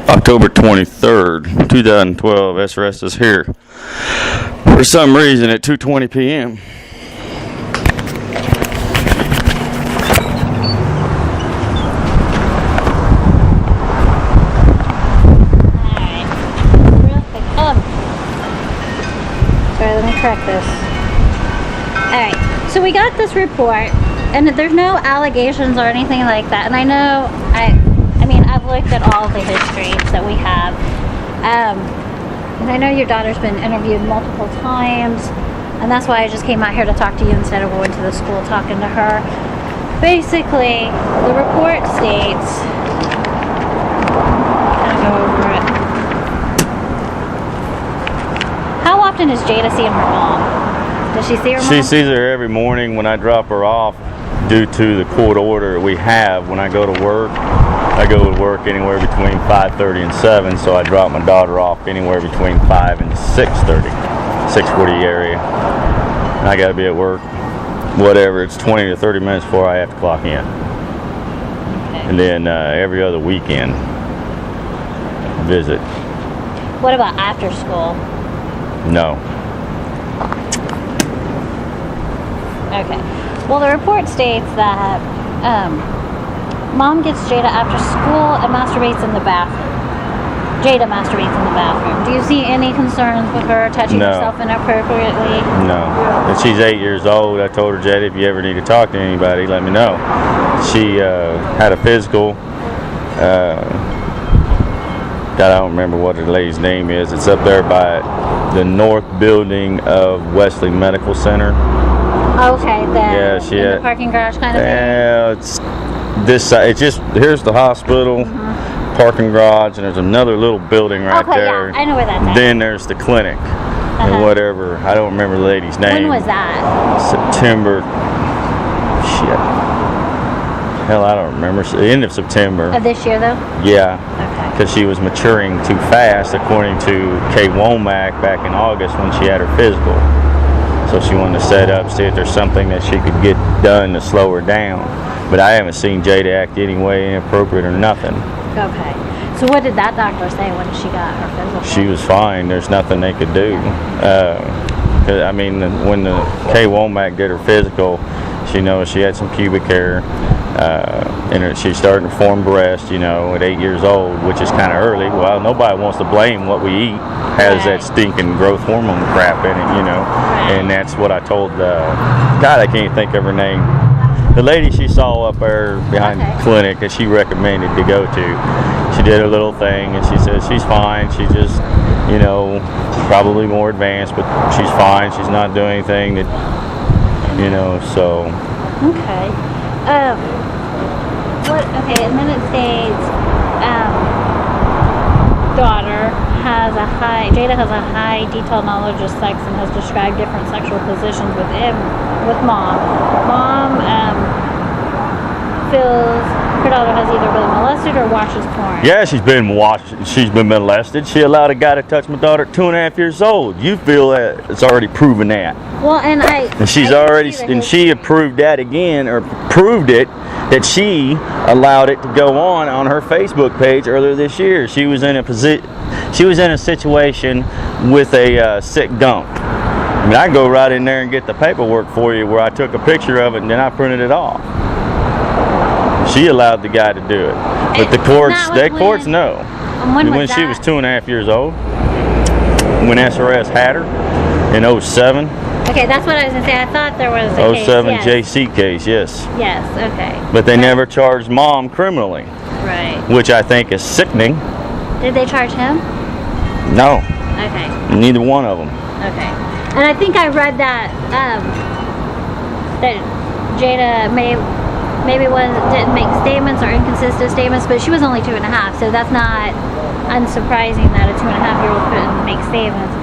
October 23rd, 2012, SRS is here. For some reason at 2:20 p.m. Alright, real quick. Sorry, let me correct this. Alright, so we got this report, and there's no allegations or anything like that. And I know, I mean, I've looked at all the histories that we have. And I know your daughter's been interviewed multiple times, and that's why I just came out here to talk to you instead of going to the school talking to her. Basically, the report states, I'll go over it. How often is Jada seeing her mom? Does she see her mom? She sees her every morning when I drop her off due to the court order we have when I go to work. I go to work anywhere between 5:30 and 7, so I drop my daughter off anywhere between 5 and 6:30, 6:40 area. And I got to be at work, whatever, it's 20 to 30 minutes before I have to clock in. Okay. And then every other weekend visit. What about after school? No. Okay. Well, the report states that Mom gets Jada after school and masturbates in the bathroom. Jada masturbates in the bathroom. Do you see any concerns with her touching herself inappropriately? No. And she's 8 years old. I told her, Jada, if you ever need to talk to anybody, let me know. She had a physical. God, I don't remember what the lady's name is. It's up there by the north building of Wesley Medical Center. Okay, in the parking garage kind of thing? Yeah, it's this side. It's just, here's the hospital, parking garage, and there's another little building right there. Yeah, I know where that's at. Then there's the clinic, and whatever. I don't remember the lady's name. When was that? September. Shit. Hell, I don't remember. The end of September. Of this year, though? Yeah. Okay. Because she was maturing too fast, according to Kay Womack back in August when she had her physical. So she wanted to set up, see if there's something that she could get done to slow her down. But I haven't seen Jada act any way inappropriate or nothing. Okay. So what did that doctor say when she got her physical? She was fine. There's nothing they could do. I mean, when the Kay Womack did her physical, she knows she had some pubic hair. And she's starting to form breast, at 8 years old, which is kind of early. Well, nobody wants to blame what we eat has that stinking growth hormone crap in it, And that's what I told God, I can't think of her name. The lady she saw up there behind the clinic that she recommended to go to. She did her little thing, and she said she's fine. She just, probably more advanced, but she's fine. She's not doing anything that, so. Okay. Okay, and then it states, Jada has a high detailed knowledge of sex and has described different sexual positions with Mom. Mom feels her daughter has either been molested or watches porn. Yeah, she's been molested. She allowed a guy to touch my daughter at 2.5 years old. You feel that it's already proven that. Well, she approved that again, or proved it, that she allowed it to go on her Facebook page earlier this year. She was in a situation with a sick dump. I mean, I can go right in there and get the paperwork for you where I took a picture of it and then I printed it off. She allowed the guy to do it, but the courts know. When she was 2.5 years old, when SRS had her in 07. Okay, that's what I was going to say. I thought there was a case. 07 JC case, yes. Yes, okay. But they never charged Mom criminally. Right. Which I think is sickening. Did they charge him? No. Okay. Neither one of them. Okay. And I think I read that that Jada maybe didn't make statements or inconsistent statements, but she was only 2.5, so that's not unsurprising that a 2.5-year-old couldn't make statements.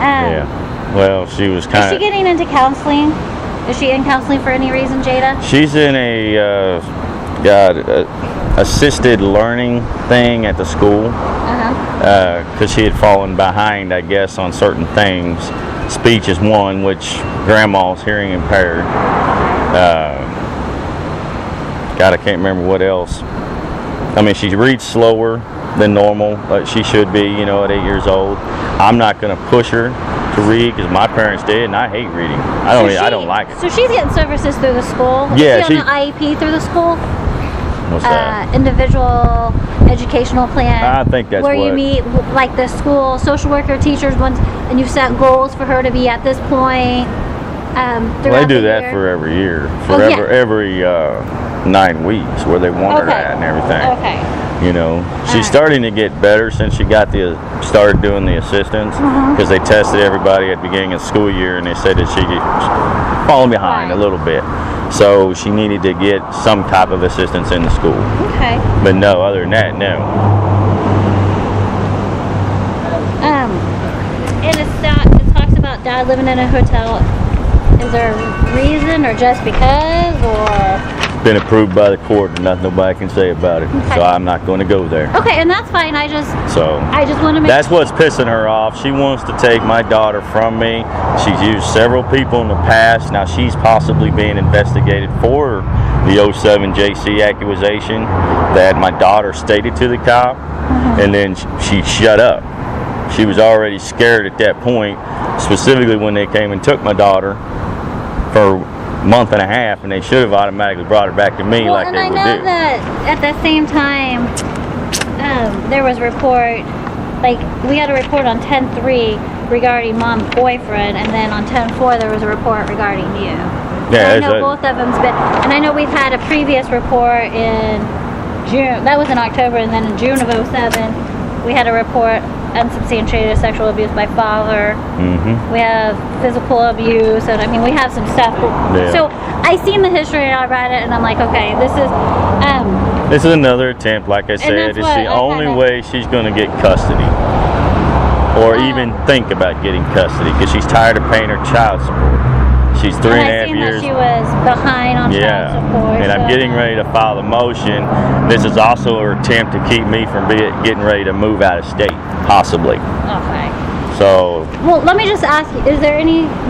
Yeah. Well, she was kind of... Is she getting into counseling? Is she in counseling for any reason, Jada? She's in a assisted learning thing at the school. Because she had fallen behind, I guess, on certain things. Speech is one, which grandma's hearing impaired. God, I can't remember what else. I mean, she reads slower. than normal. She should be, you know, at 8 years old. I'm not going to push her to read because my parents did, and I hate reading. I don't like it. So she's getting services through the school? Yeah, Is she on the IEP through the school? What's that? Individual educational plan. I think that's where you meet like the school social worker, teachers, ones, and you set goals for her to be at this point. Well, they do that for every year, every 9 weeks, where they want her at and everything. Okay. You know, she's starting to get better since she got started doing the assistance, because they tested everybody at the beginning of the school year, and they said that she was falling behind a little bit. So she needed to get some type of assistance in the school. Okay. But no, other than that, no. And it talks about Dad living in a hotel. Is there a reason, or just because, or? Been approved by the court, and nothing nobody can say about it. Okay. So I'm not going to go there. Okay, and that's fine. I just want to make. That's what's pissing her off. She wants to take my daughter from me. She's used several people in the past. Now she's possibly being investigated for the 07 JC accusation that my daughter stated to the cop, and then she shut up. She was already scared at that point, specifically when they came and took my daughter for month and a half, and they should have automatically brought her back to me like they would do. And I know that at the same time, there was a report, like we had a report on 10-3 regarding mom's boyfriend, and then on 10-4 there was a report regarding you. Yeah, so I know both of them's been, and I know we've had a previous report in June, that was in October, and then in June of 07, we had a report unsubstantiated sexual abuse by father. We have physical abuse, and I mean we have some stuff. So I seen the history and I read it, and I'm like, okay, this is another attempt. Like I said, it's the only way she's going to get custody, or even think about getting custody, because she's tired of paying her child support. She's 3.5 years. That she was behind on child support. And I'm getting ready to file a motion. This is also an attempt to keep me from getting ready to move out of state, possibly. Okay. So. Well, let me just ask you: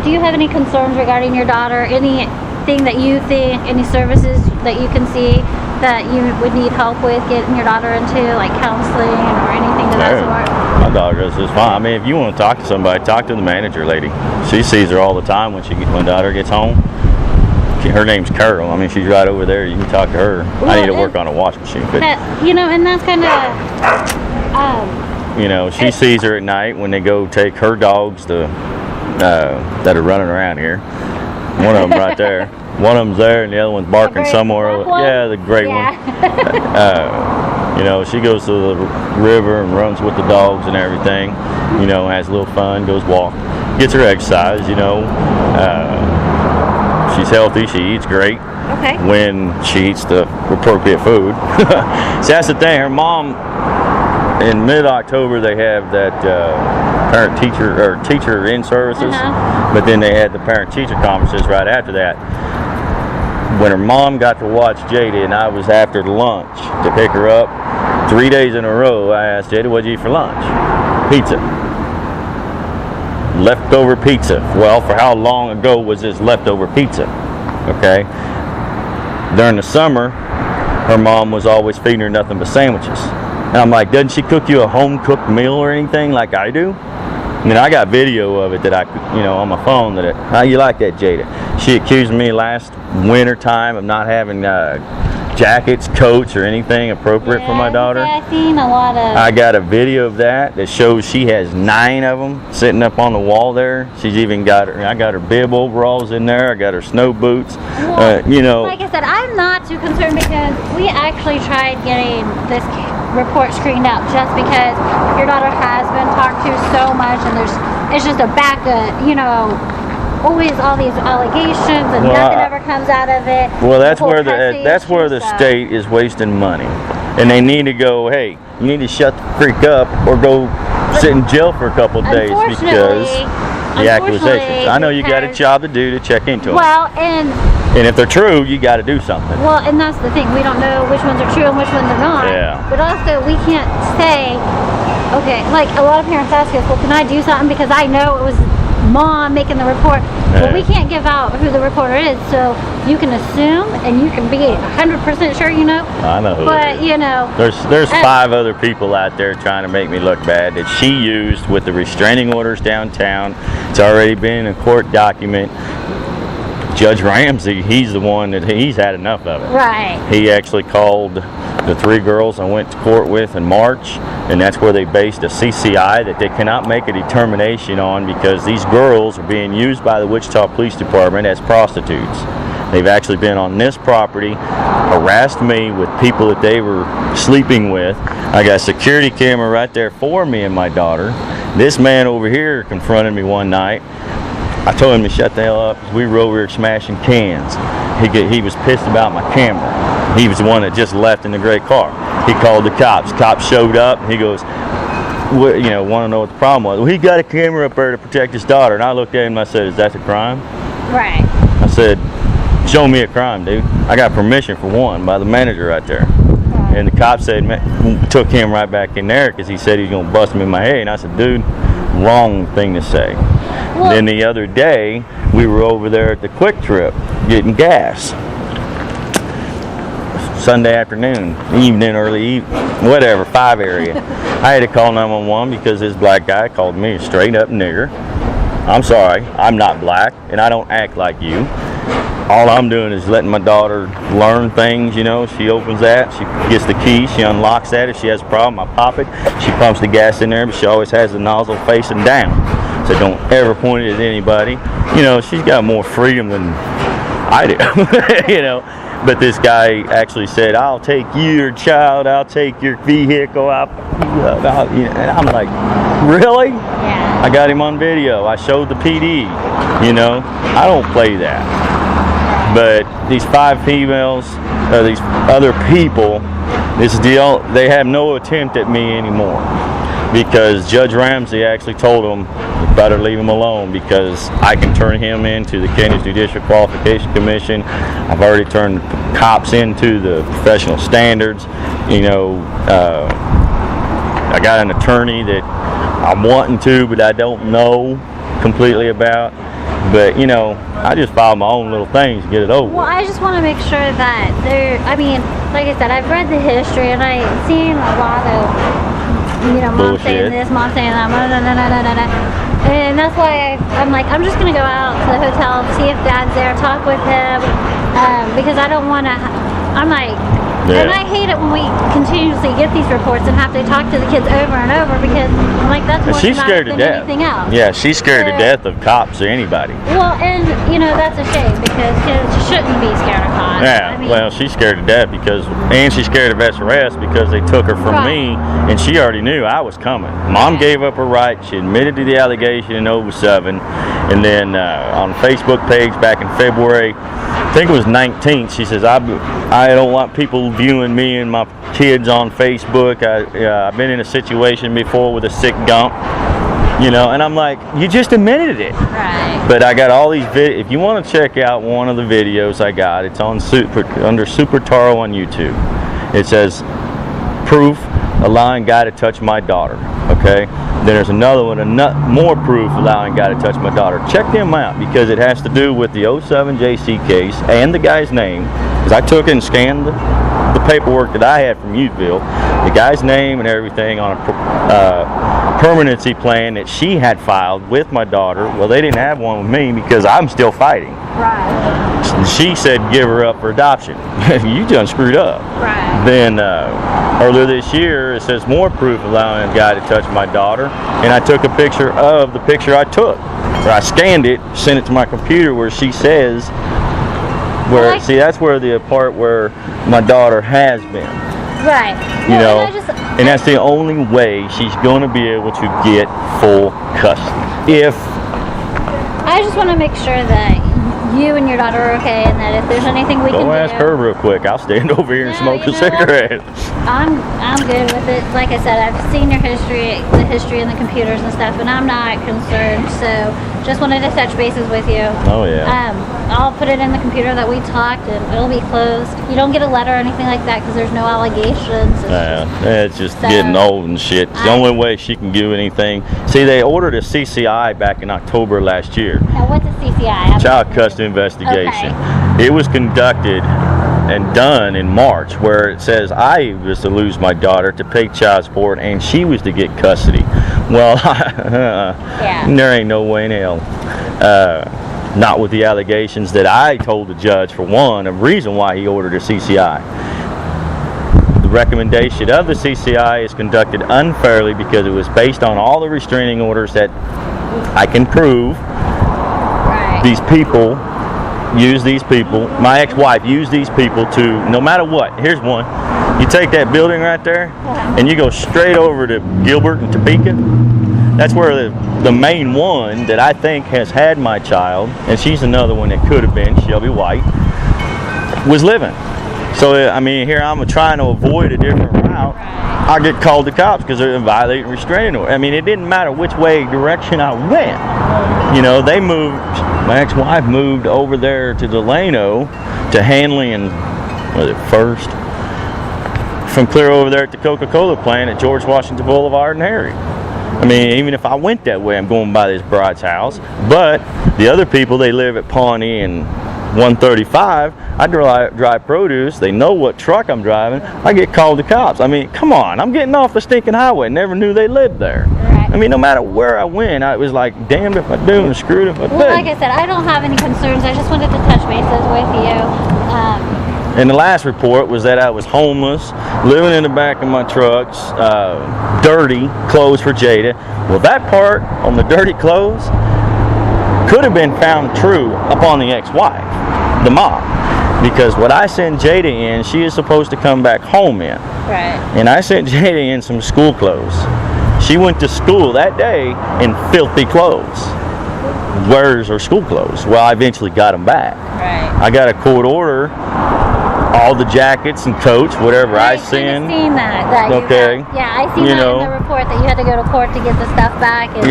do you have any concerns regarding your daughter? Anything that you think, any services that you can see that you would need help with getting your daughter into, like counseling or anything to that sort? My daughter does just fine. I mean, if you want to talk to somebody, talk to the manager lady. She sees her all the time when daughter gets home. Her name's Carol. I mean, she's right over there. You can talk to her. Well, I need to work on a wash machine. But, and that's kind of. She sees her at night when they go take her dogs that are running around here. One of them right there. One of them's there, and the other one's barking somewhere. Yeah, the gray one. She goes to the river and runs with the dogs and everything. Has a little fun, goes walk, gets her exercise. She's healthy. She eats great. Okay. When she eats the appropriate food. So that's the thing. Her mom. In mid-October, they have that teacher in services, but then they had the parent-teacher conferences right after that. When her mom got to watch Jada, and I was after lunch to pick her up, 3 days in a row, I asked Jada, "What'd you eat for lunch?" Pizza. Leftover pizza. Well, for how long ago was this leftover pizza? Okay. During the summer, her mom was always feeding her nothing but sandwiches. And I'm like, doesn't she cook you a home-cooked meal or anything like I do? I mean, I got video of it that on my phone how you like that, Jada? She accused me last winter time of not having jackets, coats, or anything appropriate for my daughter. I've seen a lot of. I got a video of that shows she has 9 of them sitting up on the wall there. She's even got I got her bib overalls in there. I got her snow boots. Well, like I said, I'm not too concerned because we actually tried getting this report screened out just because your daughter has been talked to so much, and it's just a always all these allegations, and nothing ever comes out of it. Well, that's where the state is wasting money, and they need to go, hey, you need to shut the freak up or go sit in jail for a couple of days because the accusations. I know you got a job to do to check into them. Well, and if they're true, you got to do something. Well, and that's the thing. We don't know which ones are true and which ones are not. Yeah. But also, we can't say, okay, like a lot of parents ask us, well, can I do something because I know it was mom making the report. Well, we can't give out who the reporter is, so you can assume and you can be 100% sure, I know who but it is. There's 5 other people out there trying to make me look bad that she used with the restraining orders downtown. It's already been in a court document. Judge Ramsey, he's the one that he's had enough of it. Right. He actually called the 3 girls I went to court with in March, and that's where they based a CCI that they cannot make a determination on because these girls are being used by the Wichita Police Department as prostitutes. They've actually been on this property, harassed me with people that they were sleeping with. I got a security camera right there for me and my daughter. This man over here confronted me one night. I told him to shut the hell up because we were over here smashing cans. He was pissed about my camera. He was the one that just left in the gray car. He called the cops. Cops showed up and he goes, want to know what the problem was. Well, he got a camera up there to protect his daughter. And I looked at him and I said, is that a crime? Right. I said, show me a crime, dude. I got permission for one by the manager right there. Right. And the cop said, took him right back in there because he said he's going to bust me in my head. And I said, dude, wrong thing to say. Well, then the other day, we were over there at the Quick Trip getting gas. Sunday afternoon, evening, early evening, whatever, 5 area. I had to call 911 because this black guy called me a straight up nigger. I'm sorry, I'm not black and I don't act like you. All I'm doing is letting my daughter learn things, She opens that, she gets the key, she unlocks that. If she has a problem, I pop it. She pumps the gas in there, but she always has the nozzle facing down. So don't ever point it at anybody. She's got more freedom than I do, But this guy actually said, I'll take your child, I'll take your vehicle, and I'm like, really? Yeah. I got him on video. I showed the PD, I don't play that. But these 5 females, these other people, this deal, they have no attempt at me anymore. Because Judge Ramsey actually told them, you better leave him alone because I can turn him into the Kansas Judicial Qualification Commission. I've already turned cops into the professional standards. I got an attorney that I'm wanting to, but I don't know completely about. But, I just file my own little things and get it over. Well, I just want to make sure that like I said, I've read the history and I've seen a lot of mom bullshit. saying this, mom saying that, and that's why I'm like, I'm just gonna go out to the hotel, see if Dad's there, talk with him, because I don't want to. I'm like, and I hate it when we continuously get these reports and have to talk to the kids over and over because I'm like, that's more she's scared to than death. anything else. Yeah, she's scared to death of cops or anybody. Well, and that's a shame because kids shouldn't be scared of cops. Yeah, well, she's scared to death and she's scared of SRS because they took her from me, and she already knew I was coming. Mom gave up her right. She admitted to the allegation in 07, and then on the Facebook page back in February, I think it was 19th, she says, I don't want people viewing me and my kids on Facebook. I've been in a situation before with a sick gump. And I'm like, you just admitted it. Right. But I got all these if you want to check out one of the videos I got, it's on under Super Taro on YouTube. It says, proof allowing guy to touch my daughter. Okay? Then there's another one, more proof allowing guy to touch my daughter. Check them out because it has to do with the 07 JC case and the guy's name. Because I took and scanned the paperwork that I had from Uteville, the guy's name and everything on a permanency plan that she had filed with my daughter. Well, they didn't have one with me because I'm still fighting. Right. She said give her up for adoption. You done screwed up. Right. Then earlier this year, it says more proof allowing a guy to touch my daughter, and I took a picture of the picture I took. I scanned it, sent it to my computer where she says, see, that's where the part where my daughter has been. Right. And that's the only way she's going to be able to get full custody. I just want to make sure that you and your daughter are okay, and that if there's anything we can do. Go ask her real quick. I'll stand over here and smoke a cigarette. I'm good with it. Like I said, I've seen your history, the history in the computers and stuff, and I'm not concerned. So just wanted to touch bases with you. Oh yeah. I'll put it in the computer that we talked, and it'll be closed. You don't get a letter or anything like that because there's no allegations. It's just getting old and shit. It's the only way she can do anything. See, they ordered a CCI back in October last year. Now, what's a CCI? Child custody investigation. Okay. It was conducted and done in March, where it says I was to lose my daughter to pay child support and she was to get custody. Well, there ain't no way in hell. Not with the allegations that I told the judge, for one, a reason why he ordered a CCI. The recommendation of the CCI is conducted unfairly because it was based on all the restraining orders that I can prove. These people use these people, my ex-wife used these people to, no matter what, here's one, you take that building right there and you go straight over to Gilbert and Topeka. That's where the main one that I think has had my child, and she's another one that could have been, Shelby White, was living. So I mean, here I'm trying to avoid a different route. I get called the cops because they're violating restraining order. I mean, it didn't matter which direction I went. You know, they moved, my ex-wife moved over there to Delano to Hanley and, was it First? From clear over there at the Coca-Cola plant at George Washington Boulevard and Harry. I mean, even if I went that way, I'm going by this bride's house. But the other people, they live at Pawnee and 135. I drive produce. They know what truck I'm driving. I get called the cops. I mean, come on. I'm getting off the stinking highway. Never knew they lived there. I mean, no matter where I went, I was like, damned if I do and screwed if I did. Well, like I said, I don't have any concerns. I just wanted to touch bases with you. And the last report was that I was homeless, living in the back of my trucks, dirty clothes for Jada. Well, that part on the dirty clothes could have been found true upon the ex-wife, the mom. Because what I sent Jada in, she is supposed to come back home in. Right. And I sent Jada in some school clothes. She went to school that day in filthy clothes. Where's her school clothes? Well, I eventually got them back. Right. I got a court order, all the jackets and coats, whatever I send. I've seen that okay. I seen that in the report that you had to go to court to get the stuff back. And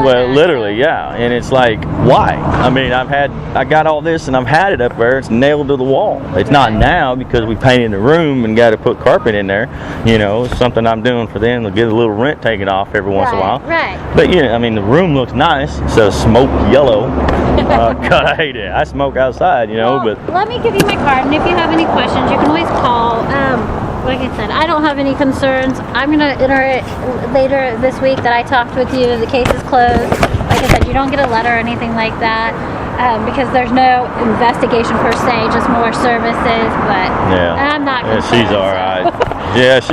well, literally, yeah. And it's like, why? I mean, I got all this and I've had it up there. It's nailed to the wall. It's not now because we painted the room and got to put carpet in there. You know, it's something I'm doing for them to get a little rent taken off every once in a while. Right. But yeah, I mean, the room looks nice. It's a smoke yellow. God, I hate it. I smoke outside, you know. Well, but let me give you my card, and if you have any questions, you can always call. Like I said, I don't have any concerns. I'm going to enter it later this week that I talked with you. The case is closed. Like I said, you don't get a letter or anything like that because there's no investigation per se, just more services. But I'm not concerned. She's all right. Yeah,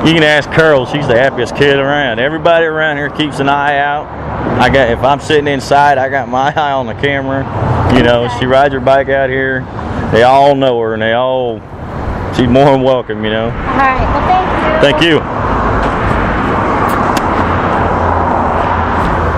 you can ask Carol. She's the happiest kid around. Everybody around here keeps an eye out. If I'm sitting inside, I got my eye on the camera. You know, she rides her bike out here. They all know her, and she's more than welcome, you know. All right. Well, thank you. Thank you.